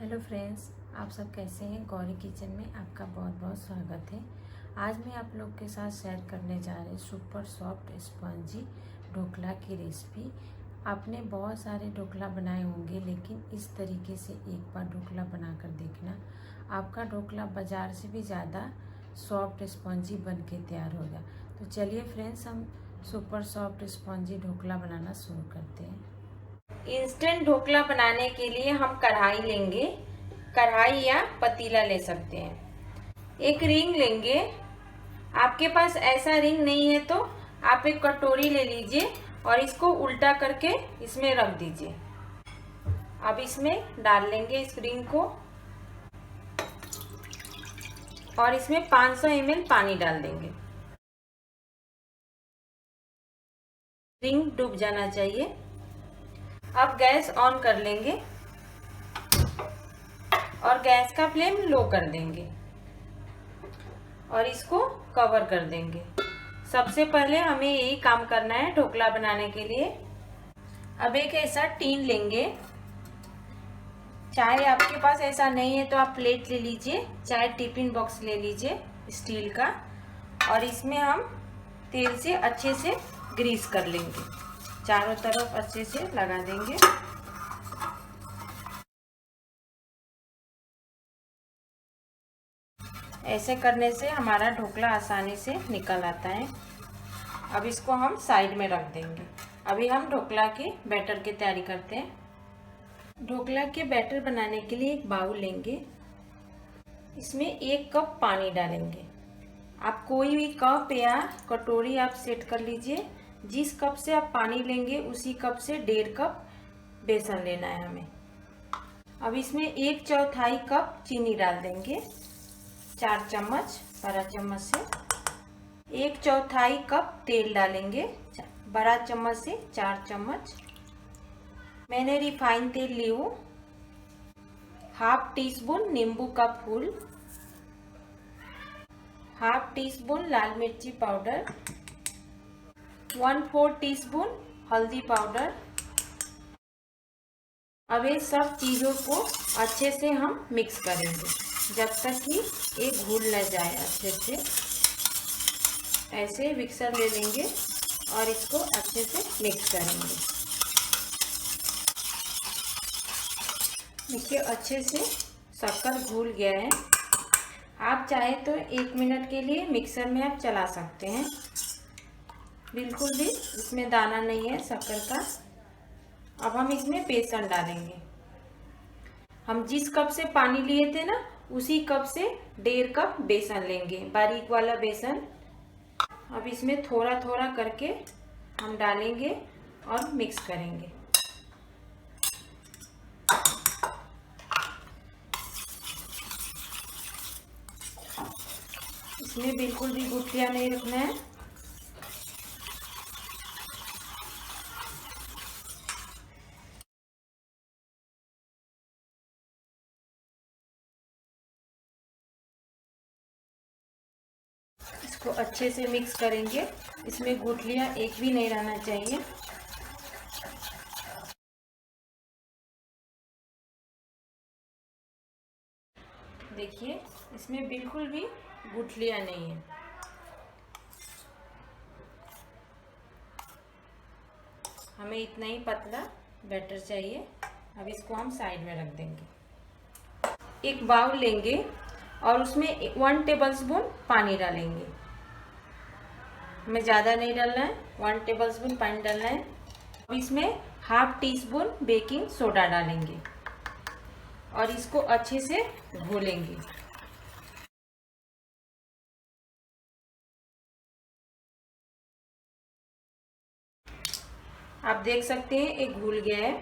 Hello friends, आप सब कैसे हैं। गौरी किचन में आपका बहुत बहुत स्वागत है। आज मैं आप लोग के साथ शेयर करने जा रही सुपर सॉफ्ट स्पंजी ढोकला की रेसिपी। आपने बहुत सारे ढोकला बनाए होंगे, लेकिन इस तरीके से एक बार ढोकला बनाकर देखना। आपका ढोकला बाज़ार से भी ज़्यादा सॉफ्ट स्पंजी बन के तैयार होगा। तो चलिए फ्रेंड्स, हम सुपर सॉफ्ट स्पंजी ढोकला बनाना शुरू करते हैं। इंस्टेंट ढोकला बनाने के लिए हम कढ़ाई लेंगे। कढ़ाई या पतीला ले सकते हैं। एक रिंग लेंगे। आपके पास ऐसा रिंग नहीं है तो आप एक कटोरी ले लीजिए और इसको उल्टा करके इसमें रख दीजिए। अब इसमें डाल लेंगे इस रिंग को और इसमें 500 ml पानी डाल देंगे। रिंग डूब जाना चाहिए। अब गैस ऑन कर लेंगे और गैस का फ्लेम लो कर देंगे और इसको कवर कर देंगे। सबसे पहले हमें यही काम करना है ढोकला बनाने के लिए। अब एक ऐसा टीन लेंगे। चाहे आपके पास ऐसा नहीं है तो आप प्लेट ले लीजिए, चाहे टिफिन बॉक्स ले लीजिए स्टील का, और इसमें हम तेल से अच्छे से ग्रीस कर लेंगे। चारों तरफ अच्छे से लगा देंगे। ऐसे करने से हमारा ढोकला आसानी से निकल आता है। अब इसको हम साइड में रख देंगे। अभी हम ढोकला के बैटर की तैयारी करते हैं। ढोकला के बैटर बनाने के लिए एक बाउल लेंगे। इसमें 1 कप पानी डालेंगे। आप कोई भी कप या कटोरी आप सेट कर लीजिए। जिस कप से आप पानी लेंगे उसी कप से 1.5 कप बेसन लेना है हमें। अब इसमें 1/4 कप चीनी डाल देंगे। 4 चम्मच, बड़ा चम्मच से 1/4 कप तेल डालेंगे। बड़ा चम्मच से 4 चम्मच। मैंने रिफाइंड तेल ली हूँ। 1/2 टीस्पून नींबू का फूल, 1/2 टीस्पून लाल मिर्ची पाउडर, 1/4 टीस्पून हल्दी पाउडर। अब ये सब चीज़ों को अच्छे से हम मिक्स करेंगे जब तक कि ये घुल न जाए अच्छे से। ऐसे मिक्सर ले लेंगे और इसको अच्छे से मिक्स करेंगे। देखिए अच्छे से शक्कर घुल गया है। आप चाहे तो 1 मिनट के लिए मिक्सर में आप चला सकते हैं। बिल्कुल भी इसमें दाना नहीं है शक्कर का। अब हम इसमें बेसन डालेंगे। हम जिस कप से पानी लिए थे ना, उसी कप से 1.5 कप बेसन लेंगे, बारीक वाला बेसन। अब इसमें थोड़ा थोड़ा करके हम डालेंगे और मिक्स करेंगे। इसमें बिल्कुल भी गुठलियां नहीं रखना है। इसको अच्छे से मिक्स करेंगे। इसमें गुठलियां एक भी नहीं रहना चाहिए। देखिए इसमें बिल्कुल भी गुठलियां नहीं है। हमें इतना ही पतला बैटर चाहिए। अब इसको हम साइड में रख देंगे। एक बाउल लेंगे और उसमें 1 टेबलस्पून पानी डालेंगे। हमें ज़्यादा नहीं डालना है, 1 टेबलस्पून पानी डालना है। अब इसमें 1/2 टीस्पून बेकिंग सोडा डालेंगे और इसको अच्छे से घोलेंगे। आप देख सकते हैं ये घुल गया है।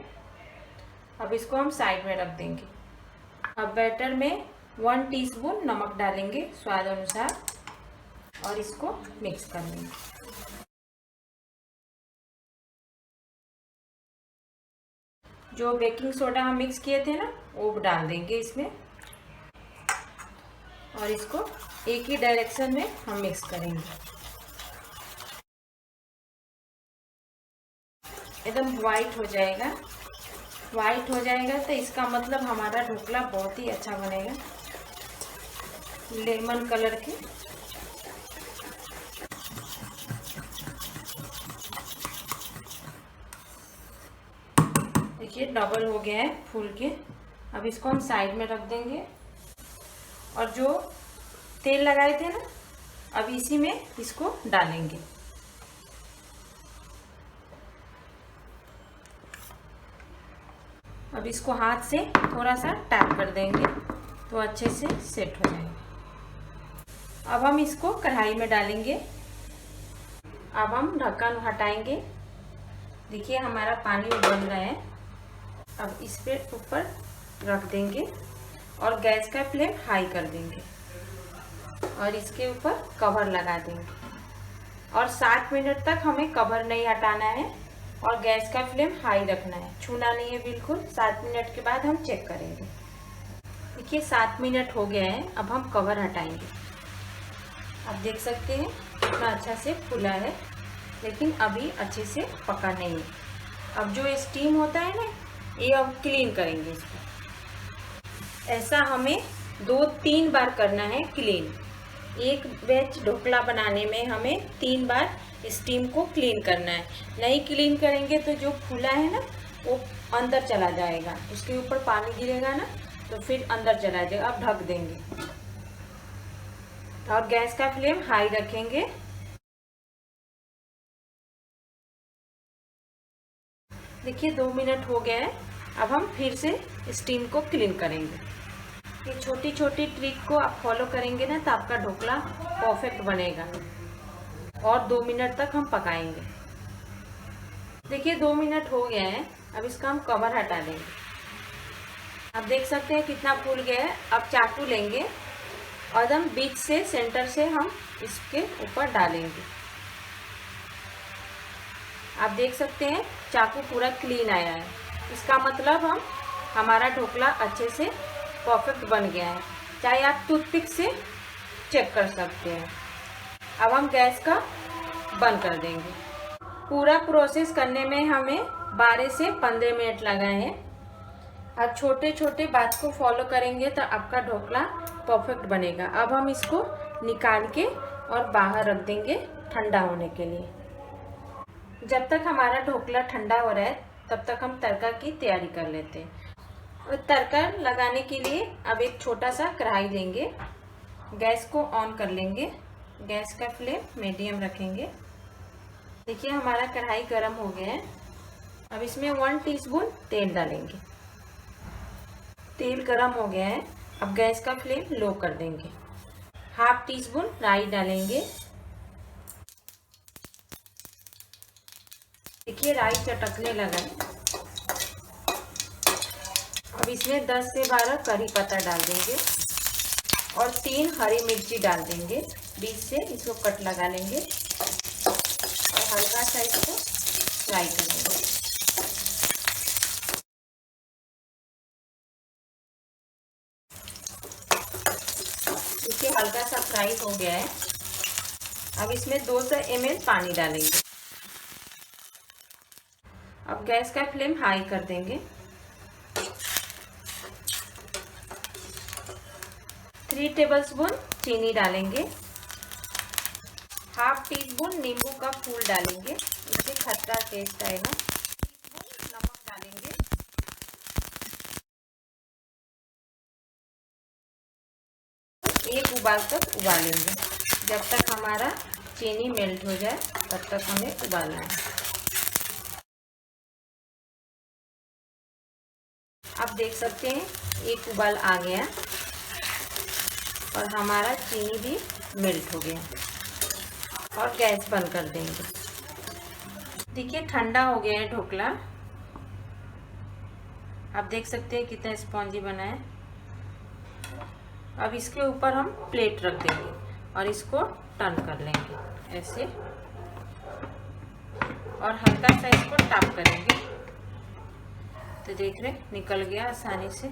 अब इसको हम साइड में रख देंगे। अब बैटर में 1 टीस्पून नमक डालेंगे स्वाद अनुसार और इसको मिक्स कर लेंगे। जो बेकिंग सोडा हम मिक्स किए थे ना, वो डाल देंगे इसमें और इसको एक ही डायरेक्शन में हम मिक्स करेंगे। एकदम वाइट हो जाएगा। वाइट हो जाएगा तो इसका मतलब हमारा ढोकला बहुत ही अच्छा बनेगा। लेमन कलर के देखिए डबल हो गया है फूल के। अब इसको हम साइड में रख देंगे और जो तेल लगाए थे ना, अब इसी में इसको डालेंगे। अब इसको हाथ से थोड़ा सा टैप कर देंगे तो अच्छे से सेट हो जाएगा। अब हम इसको कढ़ाई में डालेंगे। अब हम ढक्कन हटाएंगे। देखिए हमारा पानी उबल रहा है। अब इस पे ऊपर रख देंगे और गैस का फ्लेम हाई कर देंगे और इसके ऊपर कवर लगा देंगे और 7 मिनट तक हमें कवर नहीं हटाना है और गैस का फ्लेम हाई रखना है, छूना नहीं है बिल्कुल। 7 मिनट के बाद हम चेक करेंगे। देखिए 7 मिनट हो गया है। अब हम कवर हटाएंगे। आप देख सकते हैं कितना अच्छा से फूला है, लेकिन अभी अच्छे से पका नहीं है। अब जो स्टीम होता है ना, ये अब क्लीन करेंगे इसको। ऐसा हमें 2-3 बार करना है क्लीन। एक बैच ढोकला बनाने में हमें 3 बार स्टीम को क्लीन करना है। नहीं क्लीन करेंगे तो जो फूला है ना वो अंदर चला जाएगा, उसके ऊपर पानी गिरेगा ना तो फिर अंदर चला जाएगा। अब ढक देंगे और गैस का फ्लेम हाई रखेंगे। देखिए 2 मिनट हो गया है। अब हम फिर से स्टीम को क्लीन करेंगे। ये छोटी छोटी ट्रिक को आप फॉलो करेंगे ना तो आपका ढोकला परफेक्ट बनेगा। और 2 मिनट तक हम पकाएंगे। देखिए 2 मिनट हो गया है। अब इसका हम कवर हटा देंगे। आप देख सकते हैं कितना फूल गया है। अब चाकू लेंगे और हम बीच से सेंटर से हम इसके ऊपर डालेंगे। आप देख सकते हैं चाकू पूरा क्लीन आया है। इसका मतलब हमारा ढोकला अच्छे से परफेक्ट बन गया है। चाहे आप टूथपिक से चेक कर सकते हैं। अब हम गैस का बंद कर देंगे। पूरा प्रोसेस करने में हमें 12 से 15 मिनट लगाए हैं। अब छोटे छोटे बात को फॉलो करेंगे तो आपका ढोकला परफेक्ट बनेगा। अब हम इसको निकाल के और बाहर रख देंगे ठंडा होने के लिए। जब तक हमारा ढोकला ठंडा हो रहा है तब तक हम तड़का की तैयारी कर लेते हैं। और तड़का लगाने के लिए अब एक छोटा सा कढ़ाई लेंगे। गैस को ऑन कर लेंगे। गैस का फ्लेम मीडियम रखेंगे। देखिए हमारा कढ़ाई गर्म हो गया है। अब इसमें 1 टीस्पून तेल डालेंगे। तेल गर्म हो गया है। अब गैस का फ्लेम लो कर देंगे। 1/2 टीस्पून राई डालेंगे। देखिए राई चटकने लगा है। अब इसमें 10 से 12 करी पत्ता डाल देंगे और 3 हरी मिर्ची डाल देंगे। बीच से इसको कट लगा लेंगे और हल्का सा इसको फ्राई करेंगे। देखिए हल्का सा फ्राई हो गया है। अब इसमें 200 ml पानी डालेंगे। अब गैस का फ्लेम हाई कर देंगे। 3 टेबलस्पून चीनी डालेंगे। 1/2 टीस्पून नींबू का फूल डालेंगे, इससे खट्टा टेस्ट आएगा। 1 टीस्पून नमक डालेंगे। एक उबाल तक उबालेंगे। जब तक हमारा चीनी मेल्ट हो जाए तब तक हमें उबालना है। आप देख सकते हैं एक उबाल आ गया और हमारा चीनी भी मेल्ट हो गया और गैस बंद कर देंगे। देखिए ठंडा हो गया है ढोकला। आप देख सकते हैं कितना स्पॉन्जी बना है। अब इसके ऊपर हम प्लेट रख देंगे और इसको टर्न कर लेंगे ऐसे और हल्का सा इसको टैप करेंगे तो देख रहे निकल गया आसानी से।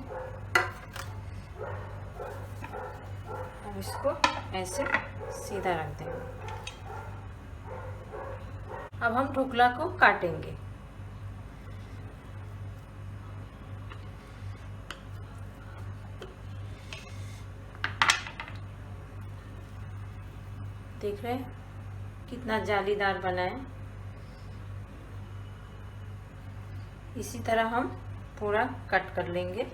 अब इसको ऐसे सीधा रख देंगे। अब हम ढोकला को काटेंगे। देख रहे हैं कितना जालीदार बना है। इसी तरह हम पूरा कट कर लेंगे।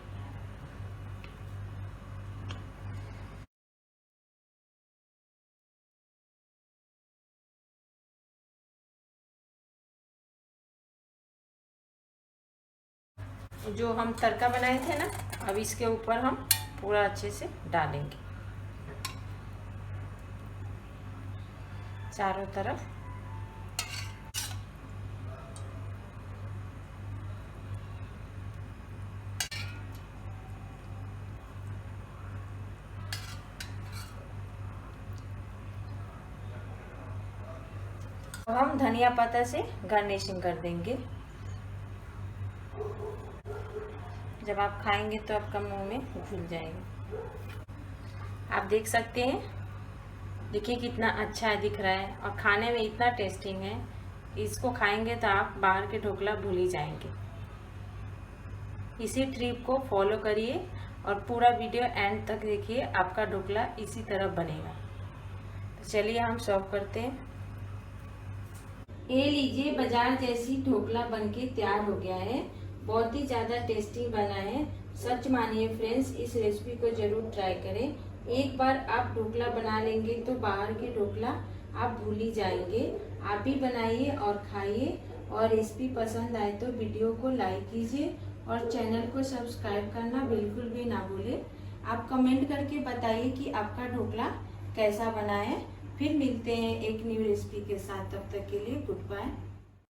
जो हम तड़का बनाए थे ना, अब इसके ऊपर हम पूरा अच्छे से डालेंगे चारों तरफ। अब हम धनिया पत्ता से गार्निशिंग कर देंगे। जब आप खाएंगे तो आपका मुंह में घुल जाएगा। आप देख सकते हैं, देखिए कितना अच्छा दिख रहा है और खाने में इतना टेस्टिंग है। इसको खाएंगे तो आप बाहर के ढोकला भूल ही जाएंगे। इसी ट्रिप को फॉलो करिए और पूरा वीडियो एंड तक देखिए, आपका ढोकला इसी तरह बनेगा। तो चलिए हम सर्व करते हैं। ये लीजिए, बाजार जैसी ढोकला बनके तैयार हो गया है। बहुत ही ज़्यादा टेस्टी बना है। सच मानिए फ्रेंड्स, इस रेसिपी को जरूर ट्राई करें। एक बार आप ढोकला बना लेंगे तो बाहर के ढोकला आप भूल ही जाएंगे। आप भी बनाइए और खाइए। और रेसिपी पसंद आए तो वीडियो को लाइक कीजिए और चैनल को सब्सक्राइब करना बिल्कुल भी ना भूलें। आप कमेंट करके बताइए कि आपका ढोकला कैसा बना है। फिर मिलते हैं एक न्यू रेसिपी के साथ। तब तक के लिए गुड बाय।